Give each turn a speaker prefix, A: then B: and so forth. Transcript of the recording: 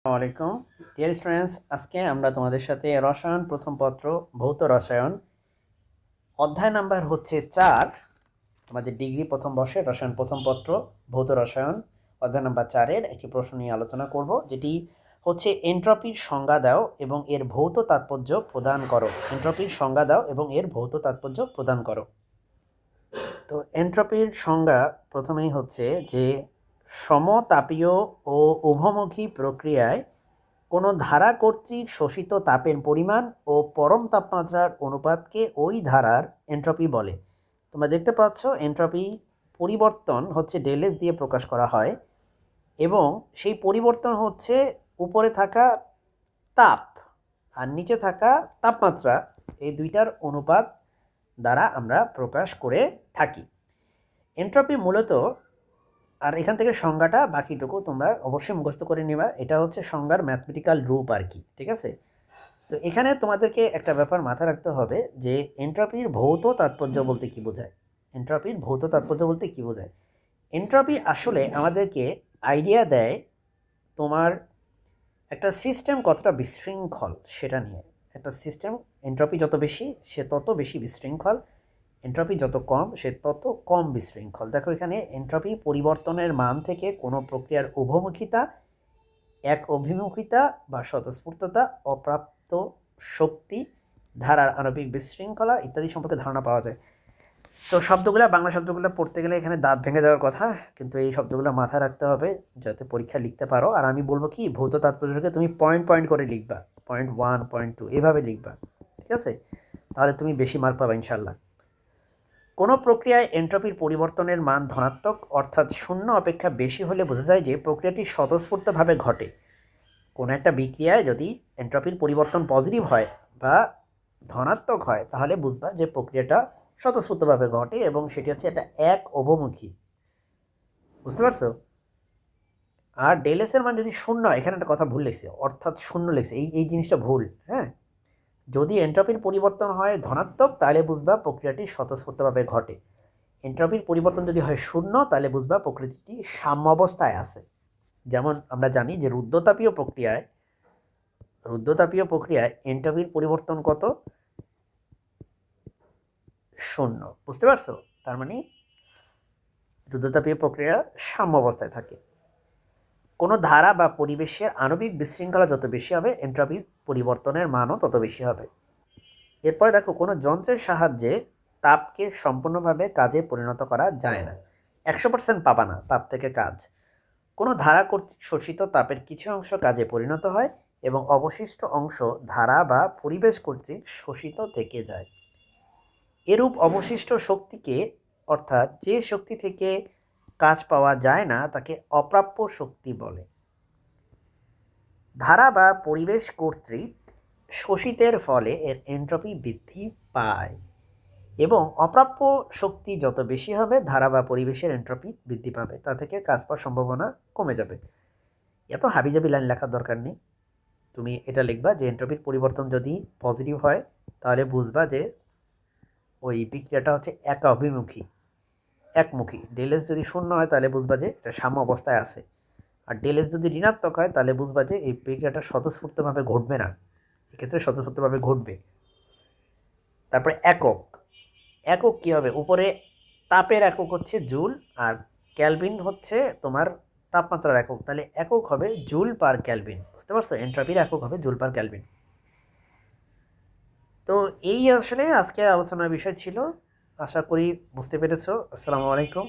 A: আসসালামু আলাইকুম dear students, আজকে আমরা তোমাদের সাথে রসায়ন প্রথম পত্র ভৌত রসায়ন অধ্যায় নাম্বার হচ্ছে 4। আমাদের ডিগ্রি প্রথম বর্ষের রসায়ন প্রথম পত্র ভৌত রসায়ন অধ্যায় নাম্বার 4-এর একটি প্রশ্ন নিয়ে আলোচনা করব, যেটি হচ্ছে এন্ট্রপির সংজ্ঞা দাও এবং এর ভৌত তাৎপর্য প্রদান করো। এন্ট্রপির সংজ্ঞা দাও এবং এর ভৌত তাৎপর্য প্রদান করো। তো এন্ট্রপির সংজ্ঞা প্রথমেই হচ্ছে যে সমতাপীয় ও উভমুখী প্রক্রিয়ায় কোনো ধারা কর্তৃক শোষিত তাপের পরিমাণ ও পরম তাপমাত্রার অনুপাতকে ওই ধারার এন্ট্রপি বলে। তোমরা দেখতে পাচ্ছ এন্ট্রপি পরিবর্তন হচ্ছে ডেলএস দিয়ে প্রকাশ করা হয় এবং সেই পরিবর্তন হচ্ছে উপরে থাকা তাপ আর নিচে থাকা তাপমাত্রা, এই দুইটার অনুপাত দ্বারা আমরা প্রকাশ করে থাকি। এন্ট্রপি মূলত, আর এখান থেকে সংজ্ঞাটা বাকিটুকু তোমরা অবশ্যই মুখস্থ করে নেবা, এটা হচ্ছে সংজ্ঞার ম্যাথমেটিক্যাল রূপ আর কি, ঠিক আছে? তো এখানে তোমাদেরকে একটা ব্যাপার মাথায় রাখতে হবে যে এন্ট্রপির ভৌত তাৎপর্য বলতে কী বোঝায়। এন্ট্রপির ভৌত তাৎপর্য বলতে কী বোঝায়? এন্ট্রপি আসলে আমাদেরকে আইডিয়া দেয় তোমার একটা সিস্টেম কতটা বিশৃঙ্খল সেটা নিয়ে। একটা সিস্টেম এন্ট্রপি যত বেশি সে তত বেশি বিশৃঙ্খল, এন্ট্রপি যত কম সে তত কম বিশৃঙ্খল। দেখো এখানে এন্ট্রপি পরিবর্তনের মান থেকে কোনো প্রক্রিয়ার উভমুখিতা, এক অভিমুখিতা বা স্বতঃস্ফূর্ততা, অপ্রাপ্ত শক্তি, ধারার আণবিক বিশৃঙ্খলা ইত্যাদি সম্পর্কে ধারণা পাওয়া যায়। তো শব্দগুলো, বাংলা শব্দগুলো পড়তে গেলে এখানে দাঁত ভেঙে যাওয়ার কথা, কিন্তু এই শব্দগুলো মাথায় রাখতে হবে যাতে পরীক্ষা লিখতে পারো। আর আমি বলবো কি, ভৌত তাৎপর্যকে তুমি পয়েন্ট পয়েন্ট করে লিখবা, পয়েন্ট 1, পয়েন্ট 2 এভাবে লিখবা, ঠিক আছে? তাহলে তুমি বেশি মার্ক পাবা ইনশাল্লাহ। কোনো প্রক্রিয়ায় এন্ট্রপির পরিবর্তনের মান ধনাত্মক অর্থাৎ শূন্য অপেক্ষা বেশি হলে বোঝা যায় যে প্রক্রিয়াটি স্বতঃস্ফূর্তভাবে ঘটে। কোনো একটা বিক্রিয়ায় যদি এন্ট্রপির পরিবর্তন পজিটিভ হয় বা ধনাত্মক হয় তাহলে বুঝবা যে প্রক্রিয়াটা স্বতঃস্ফূর্তভাবে ঘটে এবং সেটি হচ্ছে একটা এক অভিমুখী। বুঝতে পারছো? আর ডেলএস এর মান যদি শূন্য হয়, এখানে একটা কথা ভুল লিখছে, অর্থাৎ শূন্য লিখছে, এই জিনিসটা ভুল। হ্যাঁ, যদি এন্ট্রপির পরিবর্তন হয় ধনাত্মক তাহলে বুঝবা প্রক্রিয়াটি স্বতঃস্ফূর্তভাবে ঘটে। এন্ট্রপির পরিবর্তন যদি হয় শূন্য তাহলে বুঝবা প্রকৃতিটি সাম্য অবস্থায় আছে। যেমন আমরা জানি যে রুদ্ধতাপীয় প্রক্রিয়ায় এন্ট্রপির পরিবর্তন কত? শূন্য। বুঝতে পারছো? তার মানে রুদ্ধতাপীয় প্রক্রিয়া সাম্য অবস্থায় থাকে। কোনো ধারা বা পরিবেশের আণবিক বিশৃঙ্খলা যত বেশি হবে এন্ট্রপির পরিবর্তনের মানও তত বেশি হবে। এরপরে দেখো, কোনো যন্ত্রের সাহায্যে তাপকে সম্পূর্ণভাবে কাজে পরিণত করা যায় না। 100% পাবা না তাপ থেকে কাজ। কোনো ধারা কর্তৃক শোষিত তাপের কিছু অংশ কাজে পরিণত হয় এবং অবশিষ্ট অংশ ধারা বা পরিবেশ কর্তৃক শোষিত থেকে যায়। এরূপ অবশিষ্ট শক্তিকে, অর্থাৎ যে শক্তি থেকে কাজ পাওয়া যায় না, তাকে অপ্রাপ্য শক্তি বলে। ধারা বা পরিবেশ কর্তৃক শোষিতের ফলে এর এন্ট্রপি বৃদ্ধি পায় এবং অপ্রাপ্য শক্তি যত বেশি হবে ধারা বা পরিবেশের এন্ট্রপি বৃদ্ধি পাবে, তা থেকে কাজ পাওয়ার সম্ভাবনা কমে যাবে। এত হাবিজাবি লাইন লেখার দরকার নেই। তুমি এটা লিখবা যে এন্ট্রপির পরিবর্তন যদি পজিটিভ হয় তাহলে বুঝবা যে ওই বিক্রিয়াটা হচ্ছে একমুখী। ডেলএস যদি শূন্য হয় তাহলে বুঝবা যে এটা সাম্য অবস্থায় আছে। আর ডেলএস যদি ঋণাত্মক হয় তাহলে বুঝবা যে এই বিক্রিয়াটা স্বতঃস্ফূর্তভাবে ঘটবে না, এক্ষেত্রে স্বতঃস্ফূর্তভাবে ঘটবে। তারপরে একক কী হবে? উপরে তাপের একক হচ্ছে জুল আর ক্যালভিন হচ্ছে তোমার তাপমাত্রার একক, তাহলে একক হবে জুল পার ক্যালভিন। বুঝতে পারছো? এন্ট্রপির একক হবে জুল পার ক্যালভিন। তো এই আসলে আজকের আলোচনার বিষয় ছিল, আশা করি বুঝতে পেরেছো। আসসালামু আলাইকুম।